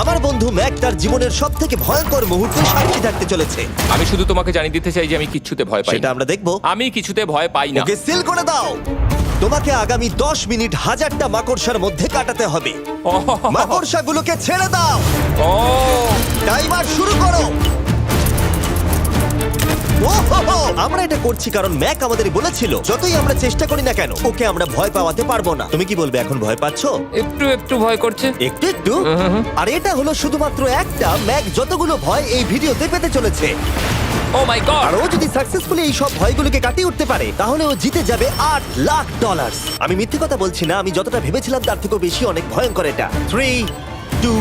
আমার বন্ধু ম্যাক তার জীবনের সবথেকে ভয়ঙ্কর মুহূর্তে সাক্ষী থাকতে চলেছে। আমি শুধু তোমাকে জানিয়ে দিতে চাই যে আমি কিচ্ছুতে ভয় পাই সেটা না। আমরা দেখবো। আমি কিছুতে ভয় পাই না। ওকে সিল করে দাও। তোমাকে আগামী 10 মিনিট 1000টা মাকড়সার মধ্যে কাটাতে হবে। মাকড়সাগুলোকে ছেড়ে দাও। ও টাইমার শুরু করো। ওহো! আমরা এটা করছি কারণ ম্যাক আমাদের বলেছিল যতই আমরা চেষ্টা করি না কেন ওকে আমরা ভয় পাওয়াতে পারবো না। তুমি কি বলবে, এখন ভয় পাচ্ছো? একটু একটু ভয় করছে। একটু একটু। আর এটা হলো শুধুমাত্র একটা। ম্যাক যতগুলো ভয় এই ভিডিওতে পেতে চলেছে, ও মাই গড। আর ও যদি সাকসেসফুলি এই সব ভয়গুলোকে কাটিয়ে উঠতে পারে তাহলে ও জিতে যাবে $8,00,000। আমি মিথ্যে কথা বলছি না, আমি যতটা ভেবেছিলাম তার থেকেও বেশি অনেক ভয়ঙ্কর এটা। 3, 2,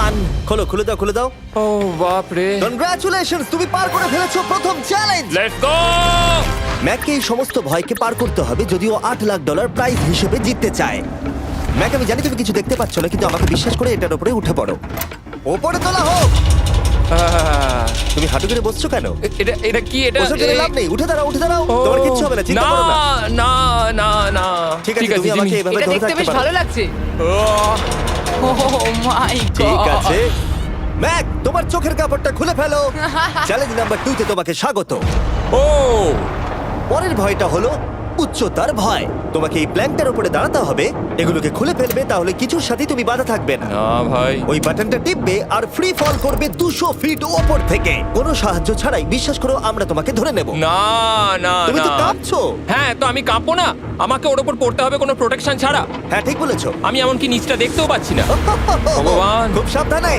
1 খোলো, খুলে দাও, খুলে দাও। ও বাপ রে। কনগ্রাচুলেশনস, তুমি পার করে ফেলেছো প্রথম চ্যালেঞ্জ। Let's go. ম্যাককে এই সমস্ত ভয়কে পার করতে হবে যদিও $8,00,000 প্রাইজ হিসেবে জিততে চায়। ম্যাক, আমি জানি তুমি কিছু দেখতে পাচ্ছ না, কিন্তু আমাকে বিশ্বাস করে এটার উপরে উঠে পড়ো। ওপরে তোলা হোক। তুমি হাঁটু করে বসছো কেন? এটা এটা কি? এটা বসে গেলে লাভ নেই, উঠে দাঁড়াও, উঠে দাঁড়াও। তোমার কিচ্ছু হবে না, চিন্তা করো না। না না না। ঠিক আছে, তুমি আমাকে এভাবে এটা ধরে দেখতে থাকতে বেশ পারো। ভালো লাগছে। ও মাই গড। ঠিক আছে ম্যাক, তোমার চোখের কাপড়টা খুলে ফেলো। চ্যালেঞ্জ নাম্বার 2 তে তোমাকে স্বাগত। ও পরের ভয়টা হলো উচ্চতার ভয়। তোমাকে এই প্ল্যানটার উপরে দাঁড়াতে হবে, এগুলোকে খুলে ফেলবে, তাহলে কিছুর সাথে তুমি বাধা থাকবে না। না ভাই। ওই বাটনটা টিপবে আর ফ্রি ফল করবে 200 ফিট ওপর থেকে। কোনো সাহায্য ছাড়াই, বিশ্বাস করো আমরা তোমাকে ধরে নেব। না না তুমি তো না। কাঁপছো। হ্যাঁ, তো আমি কাঁপবো না? আমাকে ওর উপর পড়তে হবে কোনো প্রোটেকশন ছাড়া? হ্যাঁ, ঠিক বলেছো। আমি এমনকি নিচটা দেখতেও পাচ্ছি না। ভগবান। খুব সাবধানে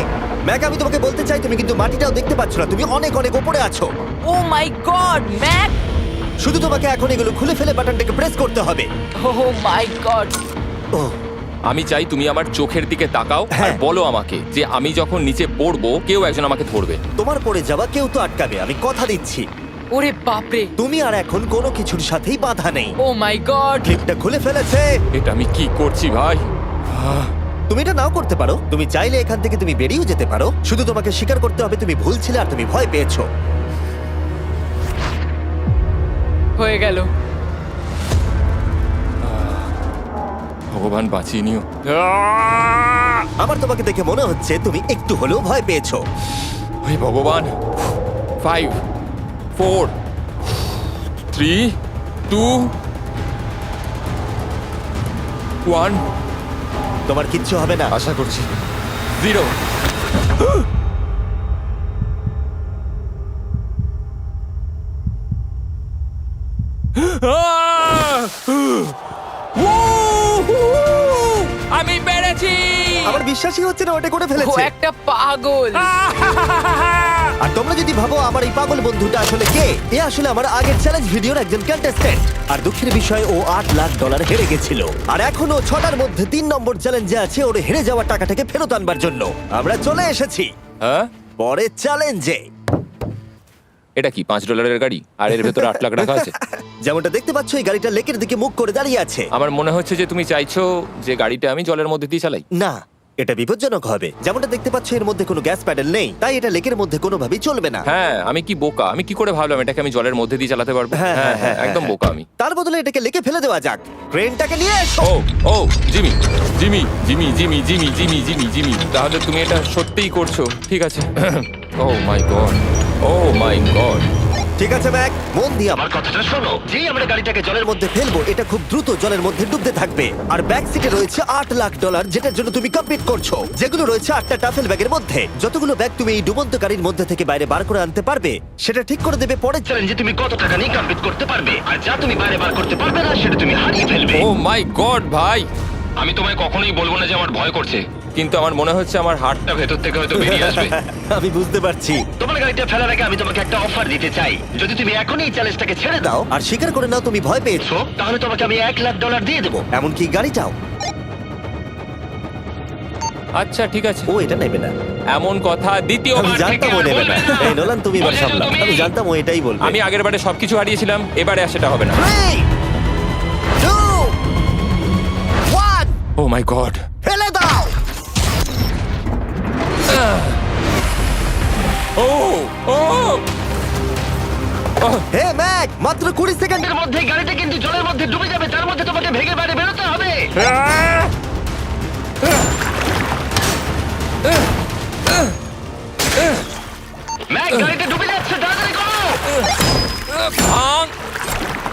ম্যাক, আমি তোমাকে বলতে চাই তুমি কিন্তু মাটিটাও দেখতে পাচ্ছ না, তুমি অনেক অনেক উপরে আছো। ও মাই গড, ম্যাক। শুধু তোমাকে এখন এগুলো খুলে ফেলে বাটনটাকে প্রেস করতে হবে। ও মাই গড। ও আমি চাই তুমি আমার চোখের দিকে তাকাও আর হ্যাঁ। বলো আমাকে যে আমি যখন নিচে পড়বো কেউ একজন আমাকে ধরবে। তোমার পড়ে যাওয়া কেউ তো আটকাবে, আমি কথা দিচ্ছি। ওরে বাপরে। তুমি আর এখন কোনো কিছুর সাথেই বাধা নেই। ও মাই গড। ক্লিপটা খুলে ফেলেছে। এটা আমি কি করছি ভাই? তুমি এটা নাও করতে পারো, তুমি চাইলে এখান থেকে তুমি বেরিয়েও যেতে পারো। শুধু তোমাকে স্বীকার করতে হবে তুমি ভুল ছিলে আর তুমি ভয় পেয়েছো। হয়ে গেল। ভগবান বাঁচিয়ে নিও। আমার তোমাকে দেখে মনে হচ্ছে তুমি একটু হলেও ভয় পেয়েছো। হে ভগবান। 5 4 3 2 1 তোমার কিচ্ছু হবে না। আশা করছি 0। আমি পেরেছি। আমার বিশ্বাসই হচ্ছে না ওটা করে ও ফেলেছে। একটা পাগল। আর তোমরা যদি ভাবো আমার এই পাগল বন্ধুটা আসলে কে, এ আসলে আমার আগের চ্যালেঞ্জ ভিডিওর একজন কন্টেস্ট্যান্ট। আর দুঃখের বিষয় ও $8,00,000 হেরে গেছিল। আর এখনো 6টার মধ্যে 3 নম্বর চ্যালেঞ্জে আছে ওর হেরে যাওয়া টাকাটাকে ফেরত আনবার জন্য। আমরা চলে এসেছি হ্যাঁ, পরের চ্যালেঞ্জে। এটা কি $5 গাড়ি আর এর ভেতরে 8 লাখ টাকা আছে? যেমনটা দেখতে পাচ্ছ এই গাড়িটা লেকের দিকে মুখ করে দাঁড়িয়ে আছে। আমার মনে হচ্ছে যে তুমি চাইছো যে গাড়িটা আমি জলের মধ্যে দিয়ে চালাই। না, এটা বিপজ্জনক হবে। যেমনটা দেখতে পাচ্ছ এর মধ্যে কোনো গ্যাস প্যাডেল নেই, তাই এটা লেকের মধ্যে কোনোভাবেই চলবে না। হ্যাঁ, আমি কি বোকা? আমি কি করে ভাবলাম এটাকে আমি জলের মধ্যে দিয়ে চালাতে পারবো? হ্যাঁ, হ্যাঁ, হ্যাঁ, একদম হ্যাঁ। বোকা আমি। তার বদলে এটাকে লেকে ফেলে দেওয়া যাক। ক্রেনটাকে নিয়ে এসো। Oh oh Jimmy Jimmy Jimmy Jimmy Jimmy Jimmy Jimmy Jimmy তাহলে তুমি এটা সত্যিই করছো? ঠিক আছে। Oh my god, oh my god. ঠিক আছে ম্যাক, মন দিয়ে আমার কথাটা শোনো। যেই আমরা গাড়িটাকে জলের মধ্যে ফেলবো এটা খুব দ্রুত জলের মধ্যে ডুবতে থাকবে। আর ব্যাক সিটে রয়েছে $8,00,000 যেটার জন্য তুমি কমপ্লিট করছো, যেগুলো রয়েছে 8টা টাফেল ব্যাগের মধ্যে। যতগুলো ব্যাগ তুমি এই ডুবন্ত গাড়ির মধ্যে থেকে বাইরে বার করে আনতে পারবে সেটা ঠিক করে দেবে পরের চ্যালেঞ্জে তুমি কত টাকা নিয়ে কমপ্লিট করতে পারবে। আর যা তুমি বাইরে বার করতে পারবে না সেটা তুমি হারিয়ে ফেলবে। ও মাই গড ভাই, আমি তোমায় কখনোই বলবো না যে আমার ভয় করছে, কিন্তু আমার মনে হচ্ছে আমার হার্টটা ভেতর থেকে হয়তো বেরিয়ে আসবে। আমি বুঝতে পারছি। তোমার গাড়িটা ফেলার আগে আমি তোমাকে একটা অফার দিতে চাই। যদি তুমি এখনই এই চ্যালেঞ্জটাকে ছেড়ে দাও আর স্বীকার করে নাও তুমি ভয় পেয়েছো, তাহলে তোমাকে আমি $1,00,000 দিয়ে দেবো, এমনকি গাড়িটাও। আচ্ছা ঠিক আছে। ও এটা নেবে না। এমন কথা আমি দ্বিতীয়বার জানতাম থেকে ও আর নেবে বলবে না। না। এই নোলান, তুমি এবার বলেছো সামলাও। তুমি। আমি জানতাম ও এটাই বলবে। আমি আগের বারে সবকিছু হারিয়েছিলাম, এবারে আর সেটা হবে না। 3, 2, 1 ও মাই গড। ফেলে দাও। ও ও হে ম্যাক, মাত্র 20 সেকেন্ডের মধ্যে গাড়িটা কিন্তু জলের মধ্যে ডুবে যাবে। তার মধ্যে তোমাকে ভেগে বাইরে বেরোতে হবে।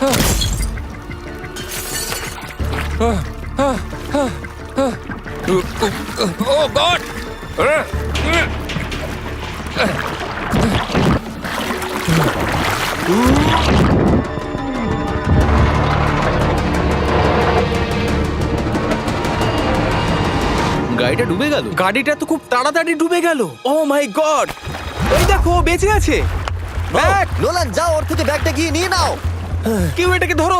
ও গড! গাড়িটা ডুবে গেল। গাড়িটা তো খুব তাড়াতাড়ি ডুবে গেল। ও মাই গড, ওই দেখো ও বেঁচে আছে। ব্যাগ, নোলান যাও, ওর থেকে ব্যাগটা গিয়ে নিয়ে নাও। কেউ এটাকে ধরো।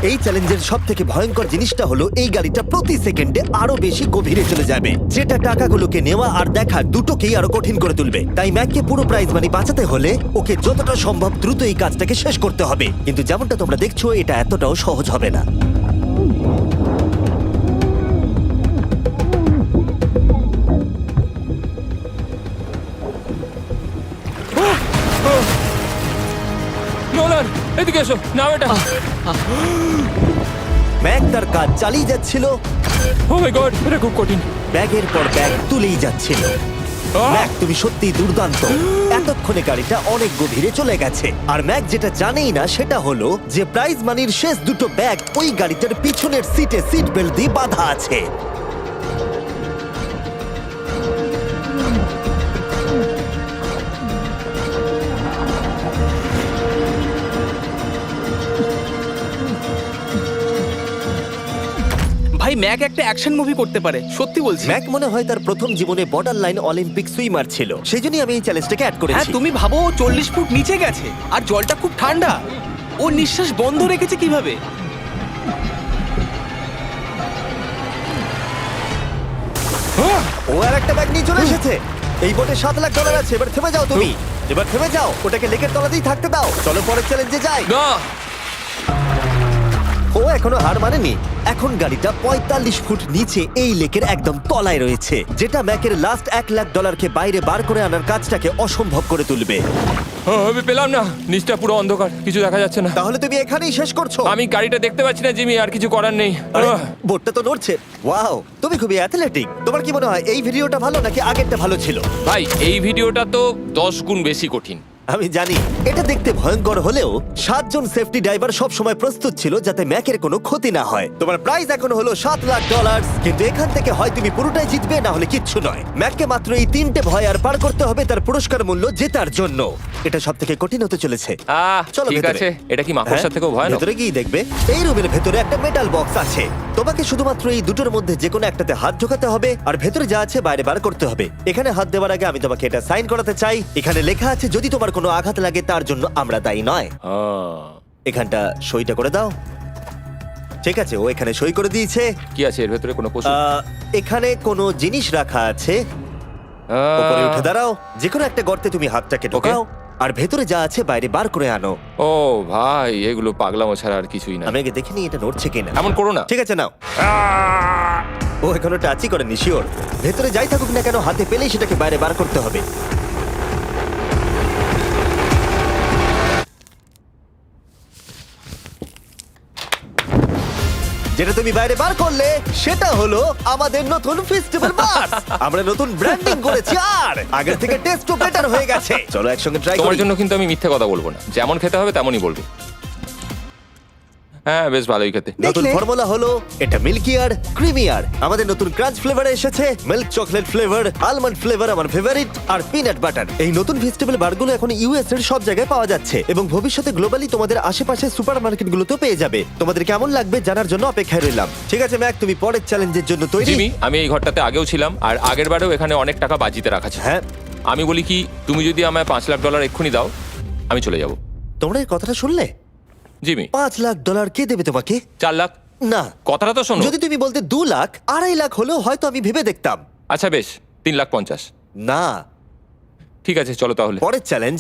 এই চ্যালেঞ্জের সব থেকে ভয়ঙ্কর জিনিসটা হলো এই গাড়িটা প্রতি সেকেন্ডে আরো বেশি গভীরে চলে যাবে, যেটা টাকাগুলোকে নেওয়া আর দেখা দুটোকেই আরো কঠিন করে তুলবে। তাই ম্যাককে পুরো প্রাইজ মানি বাঁচাতে হলে ওকে যতটা সম্ভব দ্রুত এই কাজটাকে শেষ করতে হবে। কিন্তু যেমনটা তোমরা দেখছো, এটা এতটাও সহজ হবে না। নোলান, এদিকে এসো। নাও এটা। ম্যাক তার কাজ চালিয়ে যাচ্ছিল, ও মাই গড, এটা খুব কঠিন। ব্যাগের পর ব্যাগ তুলেই যাচ্ছিল। আহ! ম্যাক, তুমি সত্যিই দুর্দান্ত। এতক্ষণে গাড়িটা অনেক গভীরে চলে গেছে। আর ম্যাক যেটা জানেই না সেটা হলো যে প্রাইজ মানির শেষ দুটো ব্যাগ ওই গাড়িটার পিছনের সিটে সিট বেল্ট দিয়ে বাঁধা আছে। ভাই ম্যাক একটা অ্যাকশন মুভি করতে পারে, সত্যি বলছি। ম্যাক মনে হয় তার প্রথম জীবনে বর্ডার লাইন অলিম্পিক সুইমার ছিল, সেই জন্যই আমি এই চ্যালেঞ্জটাকে অ্যাড হ্যাঁ, করেছি। তুমি ভাবো ও 40 ফুট নিচে গেছে আর জলটা খুব ঠান্ডা। ও নিঃশ্বাস বন্ধ রেখেছে কিভাবে? ও আর একটা ব্যাগ নিয়ে চলে এসেছে। এই বোটে $7,00,000 আছে। এবার থেমে যাও তুমি, এবার থেমে যাও, ওটাকে লেকের তলাতেই থাকতে দাও। চলো পরের চ্যালেঞ্জে যাই। না, ও এখনো হার মানেনি। এখন গাড়িটা 45 ফুট নিচে এই লেকের একদম তলায় রয়েছে, যেটা ম্যাকের লাস্ট $1,00,000কে বাইরে বার করে আনার কাজটাকে অসম্ভব করে তুলবে। আমি পেলাম না। নিচটা পুরো অন্ধকার, কিছু দেখা যাচ্ছে না। তাহলে তুমি এখানেই শেষ করছো? আমি গাড়িটা দেখতে পাচ্ছি না জিমি, আর কিছু করার নেই। আরে, বোটটা তো নড়ছে। ওয়াও, তুমি খুবই অ্যাথলেটিক। তোমার কি মনে হয় এই ভিডিওটা ভালো নাকি আগেরটা ভালো ছিল? ভাই, এই ভিডিওটা তো 10 গুণ বেশি কঠিন। আমি জানি এটা দেখতে ভয়ঙ্কর হলেও 7 জন সেফটি ড্রাইভার সব সময় প্রস্তুত ছিল যাতে ম্যাকের কোনো ক্ষতি না হয়। তোমার প্রাইস এখন হলো $7,00,000, কিন্তু এখান থেকে হয় তুমি পুরোটাই জিতবে, না হলে কিচ্ছু নয়। ম্যাককে মাত্র এই 3টে ভয় আর পার করতে হবে তার পুরস্কার মূল্য জেতার জন্য। এটা সব থেকে কঠিন হতে চলেছে। চলো ঠিক ভেতরে। আছে, এটা কি মাকড়সার থেকেও ভয়ানক? ভেতরে গিয়ে দেখবে এই রুমের ভেতরে একটা মেটাল বক্স আছে। তোমাকে শুধুমাত্র এই দুটোর মধ্যে যে কোনো একটাতে হাত ঢোকাতে হবে আর ভেতরে যা আছে বাইরে বার করতে হবে। এখানে হাত দেওয়ার আগে আমি তোমাকে এটা সাইন করাতে চাই। এখানে লেখা আছে যদি তোমার কোনো আঘাত লাগে তার জন্য আমরা দায়ী নয়। এখানটা সইটা করে দাও। ঠিক আছে, ও এখানে সই করে দিয়েছে। কি আছে এর ভেতরে? কোনো পশু? এখানে কোনো জিনিস রাখা আছে। উপরে উঠে দাঁড়াও, যে কোনো একটা গর্তে তুমি হাতটাকে ঢোকাও আর ভেতরে যা আছে বাইরে বার করে আনো। ও ভাই, এগুলো পাগলামো ছাড়া আর কিছুই না। আমি আগে দেখিনি এটা নড়ছে কিনা। এমন করো না। ঠিক আছে, নাও। ও এখনো টাচই করেনি, শিওর। ভেতরে যাই থাকুক না কেন, হাতে পেলেই সেটাকে বাইরে বার করতে হবে। যেটা তুমি বাইরে বার করলে সেটা হলো আমাদের নতুন ফেস্টিভ্যাল বাস। আমরা নতুন ব্র্যান্ডিং করেছি আর আগের থেকে টেস্টও বেটার হয়ে গেছে। চলো একসঙ্গে ট্রাই তোমার করি। জন্য কিন্তু আমি মিথ্যে কথা বলবো না। যেমন খেতে হবে তেমনই বলবো। হ্যাঁ, বেশ ভালোই খেতে। নতুন দেখলে? ফর্মুলা হলো এটা মিল্কিয়ার ক্রিমিয়ার। আমাদের নতুন ক্রাঞ্চ ফ্লেভার এসেছে, milk chocolate flavour, almond flavour আমার ফেভারিট, আর পিনাট বাটার। এই নতুন ভেজিটেবল বারগুলো এখন ইউএস এর সব জায়গায় পাওয়া যাচ্ছে এবং ভবিষ্যতে গ্লোবালি তোমাদের আশেপাশে সুপারমার্কেটগুলোতেও পেয়ে যাবে। তোমাদের কেমন লাগবে জানার জন্য অপেক্ষায় রইলাম। ঠিক আছে ম্যাক, তুমি পরের চ্যালেঞ্জের জন্য তৈরি? জিমি, আমি এই ঘরটাতে আগেও ছিলাম আর আগের বারেও এখানে অনেক টাকা বাজিতে রাখা ছিল। হ্যাঁ, আমি বলি কি, তুমি যদি আমায় $5,00,000 এক্ষুনি দাও, আমি চলে যাব। তোমরা এই কথাটা শুনলে? জিমি, $5,00,000 কে দেবে তোমাকে? 4 লাখ। না, কথাটা তো শোনো। যদি তুমি বলতে 2 লাখ, 2.5 লাখ হলেও হয়তো আমি ভেবে দেখতাম। আচ্ছা বেশ, 3,50,000। না, ঠিক আছে, চলো তাহলে। পরের চ্যালেঞ্জ।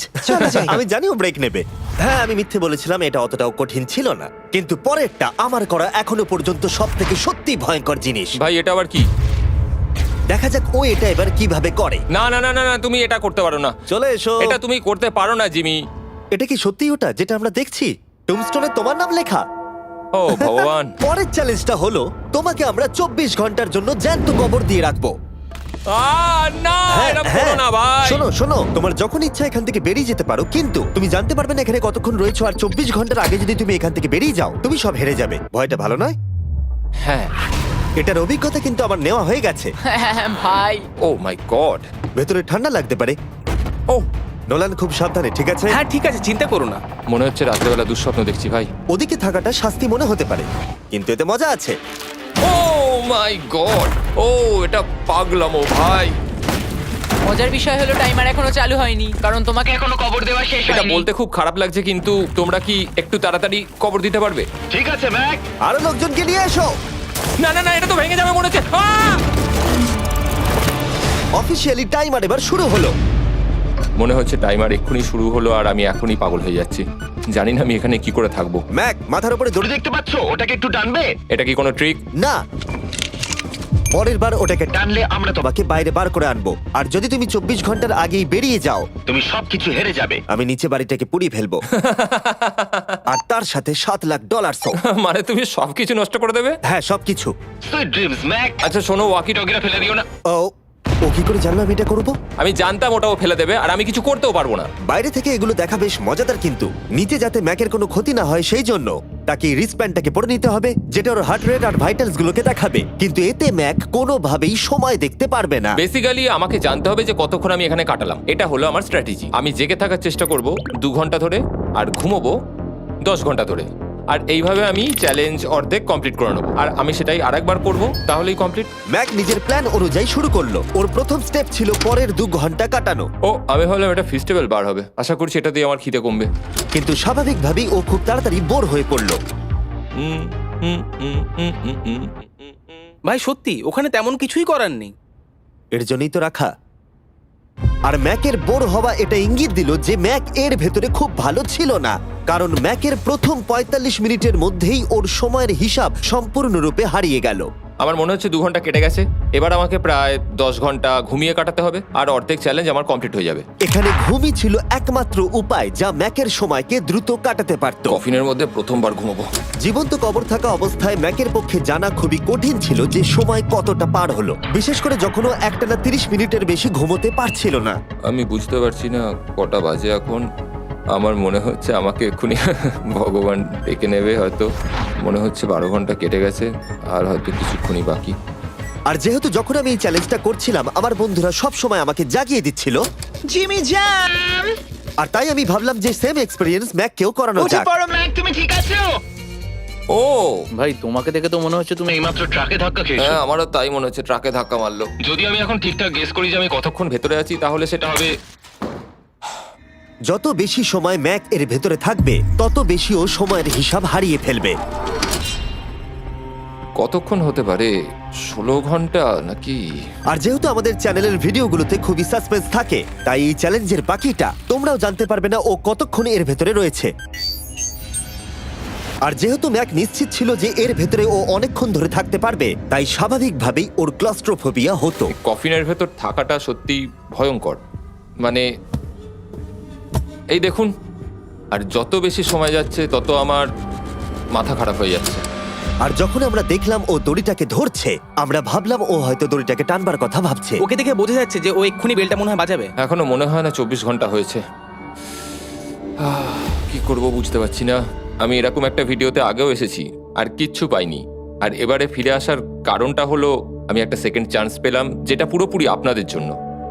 আমি জানি ও ব্রেক নেবে। হ্যাঁ, আমি মিথ্যে বলেছিলাম, এটা অতটাও কঠিন ছিল না। কিন্তু পরেরটা আমার করা এখনো পর্যন্ত সব থেকে সত্যি ভয়ঙ্কর জিনিস। ভাই, এটা আবার কি? দেখা যাক ও এটা এবার কিভাবে করে। না না না না না, তুমি এটা করতে পারো না। চলে এসো। এটা তুমি করতে পারো না জিমি। এটা কি সত্যি ওটা যেটা আমরা দেখছি? টুমস্টোনে তোমার নাম লেখা। ও ভগবান। পরের চ্যালেঞ্জটা হলো তোমাকে আমরা 24 ঘন্টার জন্য জ্যান্ত কবর দিয়ে রাখবো। না এটা করো না ভাই। শোনো শোনো, তোমার যখন ইচ্ছা এখান থেকে বেরিয়ে যেতে পারো, কিন্তু তুমি জানতে পারবে না এখানে কতক্ষণ রয়েছো। আর 24 ঘন্টার আগে যদি তুমি এখান থেকে বেরিয়ে যাও, তুমি সব হেরে যাবে। ভয়টা ভালো নয়? হ্যাঁ। এটার অভিজ্ঞতা কিন্তু আমার নেওয়া হয়ে গেছে। ভাই ও মাই গড। ভেতরে ঠান্ডা লাগতে পারে। ও নোলান, খুব সাবধানে, ঠিক আছে? হ্যাঁ ঠিক আছে, চিন্তা করো না। মনে হচ্ছে রাত্রেবেলা দুঃস্বপ্ন দেখছি ভাই। ওদিকে থাকাটা শাস্তি মনে হতে পারে, কিন্তু এতে মজা আছে। ও মাই গড, ও এটা পাগলামো ভাই। মজার বিষয় হলো টাইমার এখনো চালু হয়নি, কারণ তোমাকে এখনো কবর দেওয়া শেষ এটা হয়নি। বলতে খুব খারাপ লাগছে, কিন্তু তোমরা কি একটু তাড়াতাড়ি কবর দিতে পারবে? ঠিক আছে ম্যাক, আরো লোকজনকে নিয়ে এসো। না না না, এটা তো ভেঙে যাবে মনে হচ্ছে। অফিসিয়ালি টাইমার এবার শুরু হলো। মনে হচ্ছে টাইমার এক্ষুনি শুরু হলো আর আমি এখনই পাগল হয়ে যাচ্ছি। জানি না আমি এখানে কি করে থাকবো। ম্যাক, মাথার উপরে দড়ি দেখতে পাচ্ছো? ওটাকে একটু টানবে। এটা কি কোনো ট্রিক? না, পরের বার ওটাকে টানলে আমরা তোমাকে বাইরে বার করে আনবো। আর যদি তুমি 24 ঘন্টার আগেই বেরিয়ে যাও, তুমি সবকিছু হেরে যাবে। আমি নিচে বাড়িটাকে পুড়িয়ে ফেলবো। আর তার সাথে $7,00,000। মানে তুমি সবকিছু নষ্ট করে দেবে? হ্যাঁ, সবকিছু। Sweet dreams Mac. আচ্ছা শোনো, ওয়াকি টগিরা ফেলে দিও না। ও কি করে জানলো আমি এটা করবো? আমি জানতাম ওটাও ফেলে দেবে আর আমি কিছু করতেও পারবো না। বাইরে থেকে এগুলো দেখা বেশ মজাদার, কিন্তু নিচে যাতে ম্যাকের কোনো ক্ষতি না হয় সেই জন্য তাকে রিস্টব্যান্ডটাকে পরে নিতে হবে, যেটা ওর হার্ট রেট আর ভাইটালস গুলোকে দেখাবে। কিন্তু এতে ম্যাক কোনোভাবেই সময় দেখতে পারবে না। বেসিক্যালি আমাকে জানতে হবে যে কতক্ষণ আমি এখানে কাটালাম। এটা হলো আমার স্ট্র্যাটেজি। আমি জেগে থাকার চেষ্টা করব 2 ঘন্টা ধরে আর ঘুমোবো 10 ঘন্টা ধরে। আর এইভাবে আমি চ্যালেঞ্জ অর্ধেক কমপ্লিট করে নেবো। আর আমি সেটাই আরেকবার করবো, তাহলেই কমপ্লিট। ম্যাক নিজের প্ল্যান অনুযায়ী শুরু করলো। ওর প্রথম স্টেপ ছিল পরের 2 ঘন্টা কাটানো। ও আমি ভাবলাম এটা ফেস্টিভ্যাল বার হবে। আশা করছি এটা দিয়ে আমার খিদে কমবে। কিন্তু স্বাভাবিকভাবেই ও খুব তাড়াতাড়ি বোর হয়ে পড়লো। হুম, হুম, হুম, হুম, হুম, হুম, হুম। ভাই সত্যি ওখানে তেমন কিছুই করার নেই। এর জন্যই তো রাখা। আর ম্যাকের বোর হওয়া এটা ইঙ্গিত দিল যে ম্যাক এর ভেতরে খুব ভালো ছিল না, কারণ ম্যাকের প্রথম 45 মিনিটের মধ্যেই ওর সময়ের হিসাব সম্পূর্ণরূপে হারিয়ে গেল। আমার মনে হচ্ছে 2 ঘন্টা কেটে গেছে। এবার আমাকে প্রায় 10 ঘন্টা ঘুমিয়ে কাটাতে হবে আর অর্ধেক চ্যালেঞ্জ আমার কমপ্লিট হয়ে যাবে। এখানে ঘুমই ছিল একমাত্র উপায় যা ম্যাকের সময়কে দ্রুত কাটাতে পারত। কফিনের মধ্যে প্রথমবার ঘুমাবো। জীবন্ত কবর থাকা অবস্থায় ম্যাকের পক্ষে জানা খুবই কঠিন ছিল যে সময় কতটা পার হলো, বিশেষ করে যখন ও একটানা 30 মিনিটের বেশি ঘুমোতে পারছিল না। আমি বুঝতে পারছি না কটা বাজে এখন। আমার মনে হচ্ছে আমাকে এক্ষুনি ভগবান ডেকে নেবে হয়তো। মনে হচ্ছে 12 ঘন্টা কেটে গেছে আর হয়তো কিছুক্ষণই বাকি। আর যেহেতু যখন আমি এই চ্যালেঞ্জটা করছিলাম আমার বন্ধুরা সব সময় আমাকে জাগিয়ে দিচ্ছিল, জিমি জ্যাম। আর তাই আমি ভাবলাম যে সেম এক্সপেরিয়েন্স ম্যাককেও করানো উঠে যাক। পড়ো ম্যাক, তুমি ঠিক আছো? ও ভাই তোমাকে দেখে তো মনে হচ্ছে তুমি এইমাত্র ট্রাকে ধাক্কা খেয়েছো। হ্যাঁ, আমারও তাই মনে হচ্ছে। ট্রাকে ধাক্কা মারলো। যদি আমি এখন ঠিকঠাক গেস করি যে আমি কতক্ষণ ভেতরে আছি, তাহলে সেটা হবে যত বেশি সময় ম্যাক এর ভেতরে থাকবে তত বেশি ও সময়ের হিসাব হারিয়ে ফেলবে। কতক্ষণ হতে পারে? 16 ঘন্টা নাকি? আর যেহেতু আমাদের চ্যানেলের ভিডিওগুলোতে খুবই সাসপেন্স থাকে, তাই এই চ্যালেঞ্জের বাকিটা তোমরাও জানতে পারবে না ও কতক্ষণ এর ভেতরে রয়েছে। আর যেহেতু ম্যাক নিশ্চিত ছিল যে এর ভেতরে ও অনেকক্ষণ ধরে থাকতে পারবে, তাই স্বাভাবিকভাবেই ওর ক্লস্ট্রোফোবিয়া হতো। কফিনের ভেতর থাকাটা সত্যি ভয়ঙ্কর। মানে এই দেখুন, আর যত বেশি সময় যাচ্ছে তত আমার মাথা খারাপ হয়ে যাচ্ছে। আর যখন আমরা দেখলাম ও দড়িটাকে ধরছে, আমরা ভাবলাম ও হয়তো দড়িটাকে টানবার কথা ভাবছে। ওকে দেখে বোঝা যাচ্ছে যে ও এক্ষুনি বেলটা মনে হয় বাজাবে। এখনো মনে হয় না 24 ঘন্টা হয়েছে। কি করব বুঝতে পারছি না। আমি এরকম একটা ভিডিওতে আগেও এসেছি আর কিচ্ছু পাইনি। আর এবারে ফিরে আসার কারণটা হলো আমি একটা সেকেন্ড চান্স পেলাম, যেটা পুরোপুরি আপনাদের জন্য।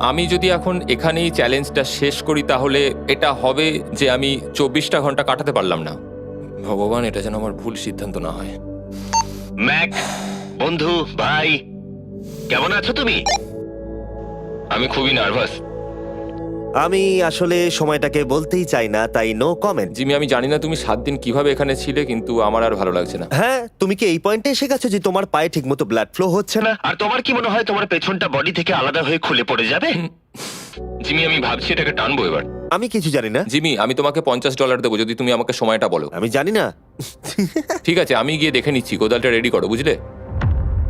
আমি যদি এখন এখানেই চ্যালেঞ্জটা শেষ করি তাহলে এটা হবে যে আমি 24টা ঘন্টা কাটাতে পারলাম না। ভগবান, এটা যেন আমার ভুল সিদ্ধান্ত না হয়। ম্যাক, বন্ধু, ভাই, কেমন আছো তুমি? আমি খুবই নার্ভাস। আমি আসলে সময়টাকে বলতেই চাই না, তাই নো কমেন্ট। জিমি, আমি জানি না তুমি 7 দিন কিভাবে এখানে ছিলে, কিন্তু আমার আর ভালো লাগছে না। হ্যাঁ, তুমি কি এই পয়েন্টে এসে গেছো যে তোমার পায়ে ঠিকমতো ব্লাড ফ্লো হচ্ছে না? আর তোমার কি মনে হয় তোমার পেছনটা বডি থেকে আলাদা হয়ে খুলে পড়ে যাবে? জিমি, আমি ভাবছি এটাকে টানবো এবার। আমি কিছু জানি না। জিমি, আমি তোমাকে $50 দেবো যদি তুমি আমাকে সময়টা বলো। আমি জানি না। ঠিক আছে, আমি গিয়ে দেখে নিচ্ছি। কোদালটা রেডি করো, বুঝলে?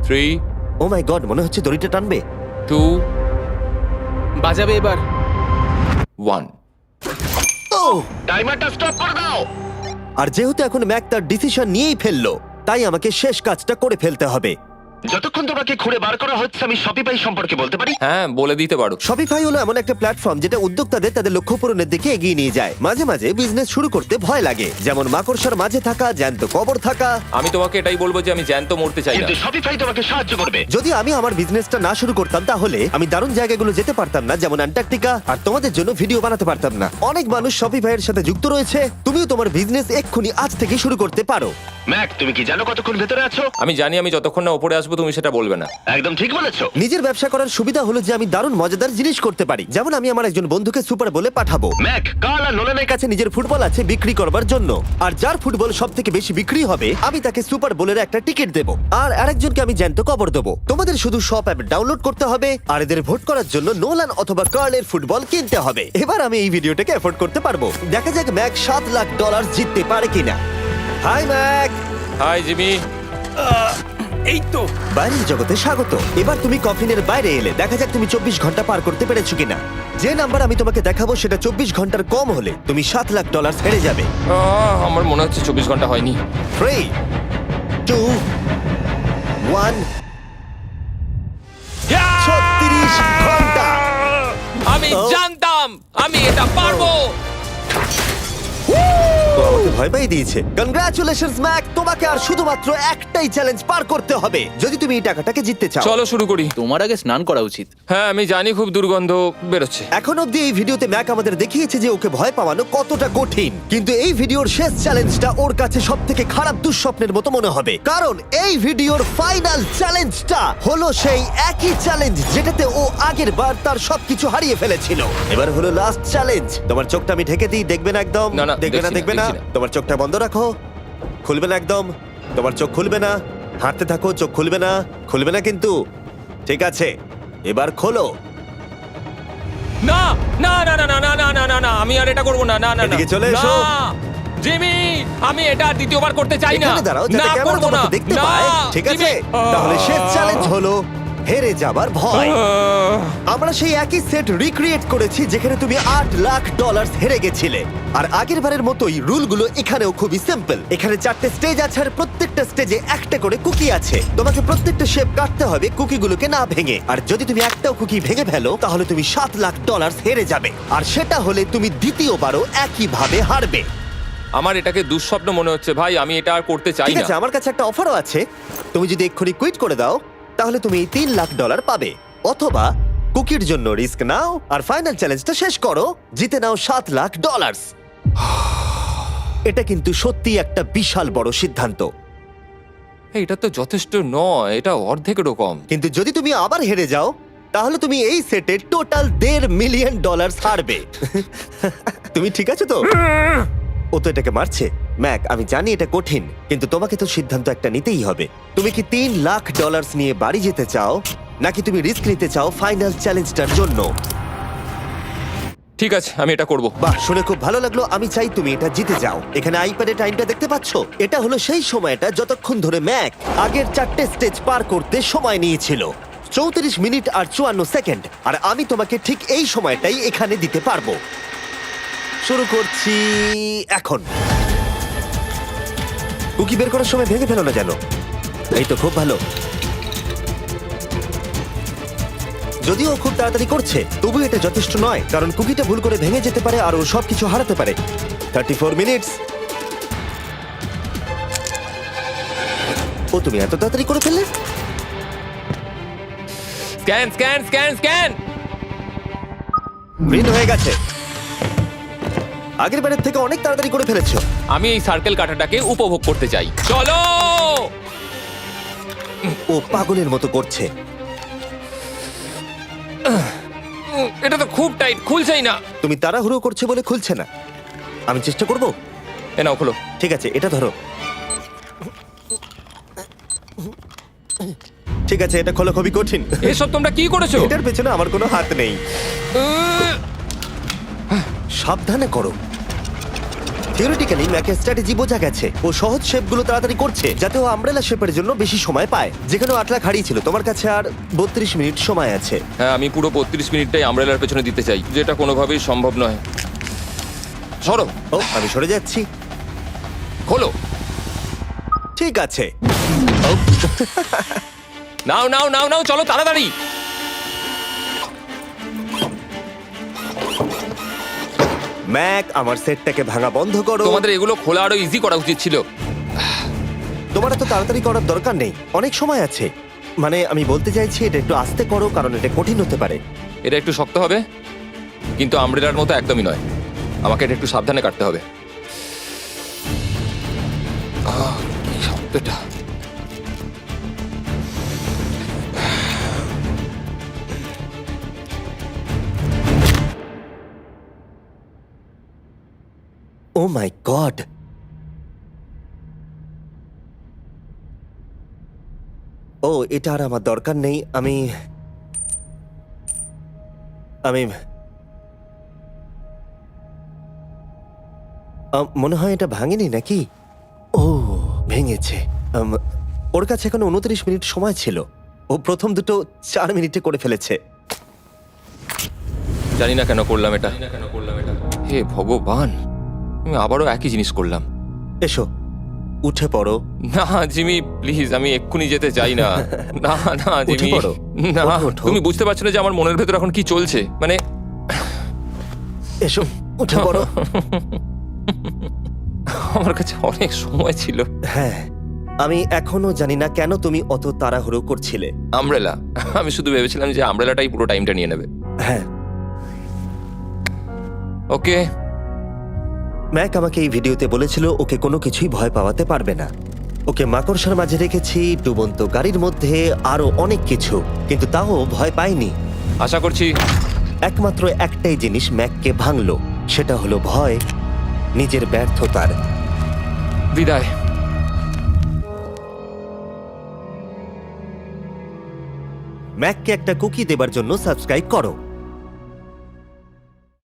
3, ও মাই গড, মনে হচ্ছে দড়িটা টানবে। 2, বাজাবে এবার। 1। ও! টাইমারটা স্টপ করে দাও। আর যেহেতু এখন ম্যাক তার ডিসিশন নিয়েই ফেললো, তাই আমাকে শেষ কাজটা করে ফেলতে হবে। যতক্ষণ তোমাকে খুঁড়ে বার করা হচ্ছে আমি শপিফাই সম্পর্কে বলতে পারি। হ্যাঁ, বলে দিতে পারো। শপিফাই হলো এমন একটা প্ল্যাটফর্ম যেটা উদ্যোক্তাদের তাদের লক্ষ্য পূরণের দিকে এগিয়ে নিয়ে যায়। মাঝে মাঝে বিজনেস শুরু করতে ভয় লাগে, যেমন মাকড়সার মাঝে থাকা, জ্যান্ত কবর থাকা। আমি তোমাকে এটাই বলবো যে আমি জ্যান্ত মরতে চাই না। কিন্তু শপিফাই তোমাকে সাহায্য করবে। যদি আমি আমার বিজনেসটা না শুরু করতাম তাহলে আমি দারুণ জায়গাগুলো যেতে পারতাম না, যেমন অ্যান্টার্কটিকা, আর তোমাদের জন্য ভিডিও বানাতে পারতাম না। অনেক মানুষ শপিফাইয়ের সাথে যুক্ত রয়েছে। তুমিও তোমার বিজনেস এক্ষুনি আজ থেকে শুরু করতে পারো। ম্যাক, তুমি কি জানো কতক্ষণ ভেতরে আছো? আমি জানি, আমি যতক্ষণ না উপরে আসবো তুমি সেটা বলবে না। একদম ঠিক বলেছো। নিজের ব্যবসা করার সুবিধা হলো যে আমি দারুণ মজাদার জিনিস করতে পারি, যেমন আমি আমার একজন বন্ধুকে সুপার বলে পাঠাবো। ম্যাক, কার্ল আর নোলানের কাছে নিজের ফুটবল আছে বিক্রি করবার জন্য, আর যার ফুটবল সব থেকে বেশি বিক্রি হবে আমি তাকে সুপার বোলের একটা টিকিট দেবো, আর আরেকজনকে আমি জ্যান্ত কবর দেবো। তোমাদের শুধু শপ অ্যাপ ডাউনলোড করতে হবে আর এদের ভোট করার জন্য নোলান অথবা কার্লের ফুটবল কিনতে হবে। এবার আমি এই ভিডিওটাকে এফোর্ড করতে পারবো। দেখা যাক ম্যাক $7 লাখ জিততে পারে কিনা। Hi Mac. Hi Jimmy. এই তো। বাইরের জগতে স্বাগত। এবার তুমি কফিনের বাইরে এলে, দেখা যাক তুমি 24 ঘন্টা পার করতে পেরেছো কিনা। যে নাম্বার আমি তোমাকে দেখাবো সেটা 24 ঘন্টার কম হলে তুমি $7 লাখ হেরে যাবে। আমার মনে হচ্ছে 24 ঘন্টা হয়নি। 3, 2, 1। 36 ঘন্টা। আমি জানতাম আমি এটা পারবো। তো আমাকে ভয় পাই দিয়েছে। কনগ্রাচুলেশনস ম্যাক, তোমাকে আর শুধুমাত্র একটাই চ্যালেঞ্জ পার করতে হবে যদি তুমি এই টাকাটাকে জিততে চাও। চলো শুরু করি। তোমার আগে স্নান করা উচিত। হ্যাঁ, আমি জানি খুব দুর্গন্ধ বেরোচ্ছে। এখন অব্দি এই ভিডিওতে ম্যাক আমাদের দেখিয়েছে যে ওকে ভয় পাওয়ানো কতটা কঠিন, কিন্তু এই ভিডিওর শেষ চ্যালেঞ্জটা ওর কাছে সবথেকে খারাপ দুঃস্বপ্নের মতো মনে হবে, কারণ এই ভিডিওর ফাইনাল চ্যালেঞ্জটা হলো সেই একই চ্যালেঞ্জ যেটাতে ও আগের বার তার সবকিছু হারিয়ে ফেলেছিল। এবার হলো লাস্ট চ্যালেঞ্জ। তোমার চোখটা আমি ঢেকে দিই, দেখবে না একদম? না, না, দেখবে না, দেখছি না, দেখবে না। দেখছি না। তোমার চোখটা বন্ধ রাখো, খুলবে না একদম। তোমার চোখ খুলবে না, হাঁটতে থাকো, চোখ খুলবে না, খুলবে না কিন্তু। ঠিক আছে, এবার খোলো। না না না না না না না না না না, আমি আর এটা করবো না। না না না এদিকে চলে এসো। না, জিমি, আমি এটা আর দ্বিতীয়বার করতে চাই না। এখানে দাঁড়াও যাতে না, ক্যামেরা করবো না। তোমাকে দেখতে না, পায়। ঠিক আছে, জিমি। তাহলে শেষ চ্যালেঞ্জ হলো হেরে যাবার ভয়। আহ, আমরা সেই একই সেট রিক্রিয়েট করেছি যেখানে তুমি $8 লাখ হেরে গেছিলে। আর আগের বারের মতোই রুলগুলো এখানেও খুবই সিম্পল। এখানে 4টে স্টেজ আছে আর প্রত্যেকটা স্টেজে একটা করে কুকি আছে। তোমাকে প্রত্যেকটা শেপ কাটতে হবে কুকিগুলোকে না ভেঙে, আর যদি তুমি একটাও কুকি ভেঙে ফেলো তাহলে তুমি $7 লাখ হেরে যাবে, আর সেটা হলে তুমি দ্বিতীয়বারও একইভাবে হারবে। আমার এটাকে দুঃস্বপ্ন মনে হচ্ছে ভাই, আমি এটা আর করতে চাই ঠিক না। আছে, আমার কাছে একটা অফারও আছে। তুমি যদি এক্ষুনি কুইট করে দাও তাহলে তুমি $3 লাখ পাবে, অথবা কুকির জন্য রিস্ক নাও আর ফাইনাল চ্যালেঞ্জটা শেষ করো, জিতে নাও $7 লাখ। এটা কিন্তু সত্যি একটা বিশাল বড় সিদ্ধান্ত, এটা তো যথেষ্ট নয়, এটা অর্ধেকেরও কম। কিন্তু যদি তুমি আবার হেরে যাও তাহলে তুমি এই সেটে টোটাল $1.5 মিলিয়ন হারবে। তুমি ঠিক আছো তো? ও তো এটাকে মারছে। ম্যাক, আমি জানি এটা কঠিন, কিন্তু তোমাকে তো সিদ্ধান্ত একটা নিতেই হবে। তুমি কি $3 লাখ নিয়ে বাড়ি যেতে চাও, নাকি তুমি রিস্ক নিতে চাও ফাইনাল চ্যালেঞ্জটার জন্য? ঠিক আছে, আমি এটা করব। বাহ, শুনে খুব ভালো লাগলো। আমি চাই তুমি এটা জিতে যাও। এখানে আইপ্যাডে টাইমটা দেখতে পাচ্ছো? এটা হলো সেই সময়টা যতক্ষণ ধরে ম্যাক আগের 4টে স্টেজ পার করতে সময় নিয়েছিল। 34 মিনিট আর 54 সেকেন্ড। আর আমি তোমাকে ঠিক এই সময়টাই এখানে দিতে পারবো। শুরু করছি এখন। কুকি বের করার সময় ভেঙে ফেলো না যেন। এই তো, খুব ভালো। যদিও ও খুব তাড়াতাড়ি করছে, তবু এটা যথেষ্ট নয়, কারণ কুকিটা ভুল করে ভেঙে যেতে পারে আর ও সবকিছু হারাতে পারে। 34 মিনিটস। ও, তুমি এত তাড়াতাড়ি করে ফেললে? Scan scan scan scan. Green হয়ে গেছে। আগের বারের থেকে অনেক তাড়াতাড়ি করে ফেলেছো। আমি এই সার্কেল কাটাটাকে উপভোগ করতে চাই। চলো। ও পাগলের মতো করছে। এটা তো খুব টাইট, খুলছেই না। তুমি তাড়াহুড়ো করছে বলে খুলছে না। আমি চেষ্টা করব। এ নাও, খোলো। ঠিক আছে, এটা ধরো। ঠিক আছে, এটা খোলা খুবই কঠিন। এসব তোমরা কি করেছো? এটার পেছনে আমার কোনো হাত নেই। সাবধানে করো। থিওরিটিক্যালি ম্যাকের স্ট্র্যাটেজি বোঝা গেছে। ও সহজ শেপগুলো তাড়াতাড়ি করছে যাতে ও আমব্রেলা শেপের জন্য বেশি সময় পায়। যেখানে 8 লাখ হারিয়েছিল, তোমার কাছে আর 32 মিনিট সময় আছে। হ্যাঁ, আমি পুরো 32 মিনিটটাই আমব্রেলার পেছনে দিতে চাই, যেটা কোনোভাবেই সম্ভব নয়। সরো। ও, আমি সরে যাচ্ছি। খোলো। ঠিক আছে। ও, নাও নাও নাও নাও, চলো তাড়াতাড়ি। ম্যাক, আমার সেটটাকে ভাঙা বন্ধ করো। তোমাদের এগুলো খোলা আরো ইজি করা উচিত ছিল। তোমার এত তাড়াতাড়ি করার দরকার নেই, অনেক সময় আছে। মানে আমি বলতে চাইছি এটা একটু আস্তে করো, কারণ এটা কঠিন হতে পারে। এটা একটু শক্ত হবে, কিন্তু আমব্রেলার মতো একদমই নয়। আমাকে এটা একটু সাবধানে কাটতে হবে। কি শব্দটা! ও মাই গড, ও এটা আর আমার দরকার নেই। আমি মনে হয় এটা ভাঙেনি নাকি? ও ভেঙেছে। ওর কাছে এখন 29 মিনিট সময় ছিল। ও প্রথম দুটো 4 মিনিটে করে ফেলেছে। জানি না কেন করলাম এটা। হে ভগবান, আমি আবারও একই জিনিস করলাম। এসো, উঠে পড়ো। না জিমি, প্লিজ, আমি এক্ষুনি যেতে চাই না। না না উঠে জিমি, পড়ো। না। ওঠো, ওঠো। তুমি বুঝতে পারছো না যে আমার মনের ভেতর এখন কি চলছে? মানে এসো, উঠে পড়ো। আমার কাছে অনেক সময় ছিল। হ্যাঁ, আমি এখনো জানি না কেন তুমি অত তাড়াহুড়ো করছিলে। আমব্রেলা, আমি শুধু ভেবেছিলাম যে আমব্রেলাটাই পুরো টাইমটা নিয়ে নেবে। হ্যাঁ, ওকে। ম্যাক আমাকে এই ভিডিওতে বলেছিল ওকে কোনো কিছুই ভয় পাওয়াতে পারবে না। ওকে মাকড়সার মাঝে রেখেছি, ডুবন্ত গাড়ির মধ্যে, আরো অনেক কিছু, কিন্তু তাও ভয় পাইনি। আশা করছি একমাত্র একটাই জিনিস ম্যাককে ভাঙলো, সেটা হলো ভয়, নিজের ব্যর্থতার। বিদায়। ম্যাককে একটা কুকি দেবার জন্য সাবস্ক্রাইব করো।